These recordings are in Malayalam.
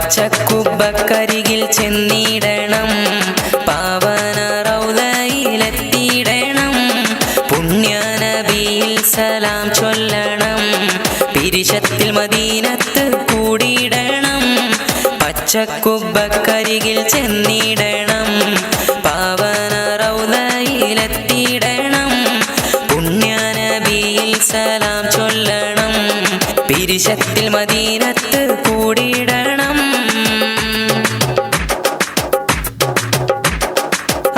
പച്ചക്കുബ്ബക്കരികിൽ ചെന്നിടണം, പാവന റൗളയിലെത്തിയിടണം, പുണ്യനബിയിൽ സലാം ചൊല്ലണം, പിരിശത്തിൽ മദീനത്ത് കൂടിയിടണം. പച്ചക്കുബ്ബക്കരികിൽ ചെന്നിടണം, പാവന റൗളയിലെത്തിയിടണം, പുണ്യനബിയിൽ സലാം ചൊല്ലണം, പിരിശത്തിൽ മദീനത്ത് കൂടിയിടണം.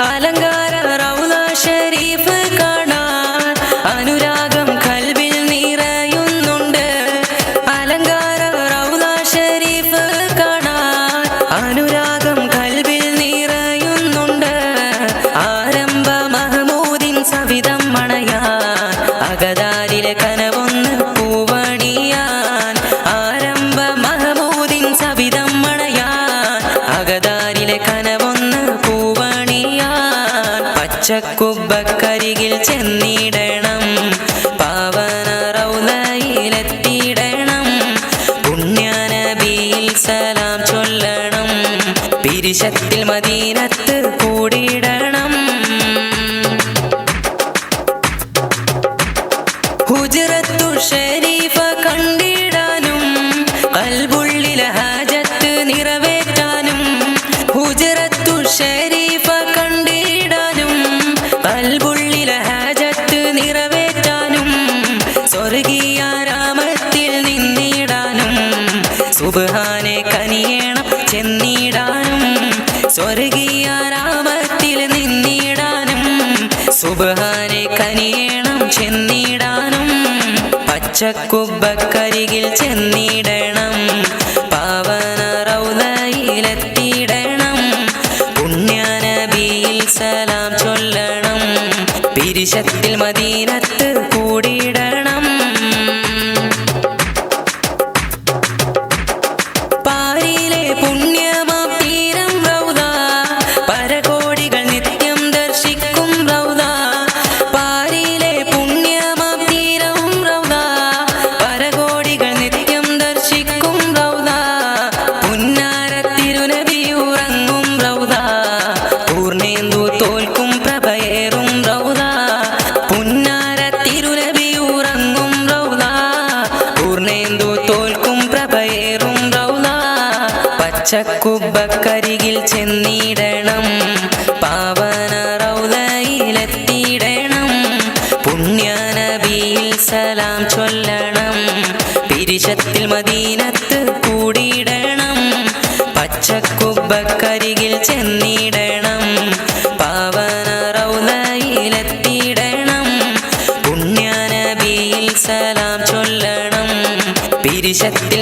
അലങ്കാര റൗള ഷരീഫ് കാണാൻ അനുരാഗം കൽബിൽ നിറയുന്നുണ്ട്. അലങ്കാര റൗള ഷരീഫ് കാണാൻ അനുരാഗം കൽബിൽ നിറയുന്നുണ്ട്. ആരംഭ മഹമൂദിൻ സവിധം മണയാൻ അകതാരിലെ കനവൊന്ന് പൂവണിയാൻ. ആരംഭ മഹമൂദിൻ സവിധം മണയാൻ അകതാരിലെ കനവൊന്ന് പൂവണിയാൻ. പച്ചക്കുബ്ബക്കരികിൽ ചെന്നിടണം, പാവന റൗളയിലെത്തിയിടണം, പുണ്യനബിയിൽ സലാം ചൊല്ലണം, പിരിശത്തിൽ മദീനത്ത് കൂടിയിടണം. ഹുജ്റത്തു ഷരീഫ കണ്ടിടാനും ഖൽബുള്ളിലെ ഹാജത്ത് നിറവേറ്റാനും. ഹുജ്റത്തു ഷരീഫ കണ്ടിടാനും ഖൽബുള്ളിലെ ഹാജത്ത് നിറവേറ്റാനും, സ്വർഗീയ രാമത്തിൽ നിന്നിടാനും, സുബ്ഹാനെ കനിയേണം ചെന്നിടാനും. സ്വർഗീയ രാമത്തിൽ നിന്നിടാനും, സുബ്ഹാനെ കനിയേണം ചെന്നിടാനും. പച്ചക്കുബ്ബക്കരികിൽ ചെന്നിടണം, പാവന റൗളയിലെത്തിയിടണം, പുണ്യനബിയിൽ സലാം ചൊല്ലണം, പിരിശത്തിൽ മദീനത്ത് കൂടിയിടണം. പാരിലെ പുണ്യമാം തീരം റൗള, പരകോടികൾ നിത്യം ദർശിക്കും റൗള. പാരിലെ പുണ്യമാം തീരം റൗള, പരകോടികൾ നിത്യം ദർശിക്കും റൗള. പുന്നാര തിരുനബി ഉറങ്ങും റൗള, പൂർണ്ണേന്ദു തോൽക്കും പ്രഭയേറും റൗള. പുന്നാര തിരുനബി ഉറങ്ങും റൗള, പൂർണ്ണേന്ദു തോൽക്കും പ്രഭയേറും റൗള. പച്ചക്കുബ്ബക്കരികിൽ ചെന്നിടണം, പാവന റൗളയിലെത്തിയിടണം, പുണ്യനബിയിൽ സലാം ചൊല്ലണം, പിരിശത്തിൽ മദീനത്ത് കൂടിയിടണം. പച്ചക്കുബ്ബക്കരികിൽ ചെന്നിടണം, പാവന റൗളയിലെത്തിയിടണം, പുണ്യനബിയിൽ സലാം ചൊല്ലണം, പിരിശത്തിൽ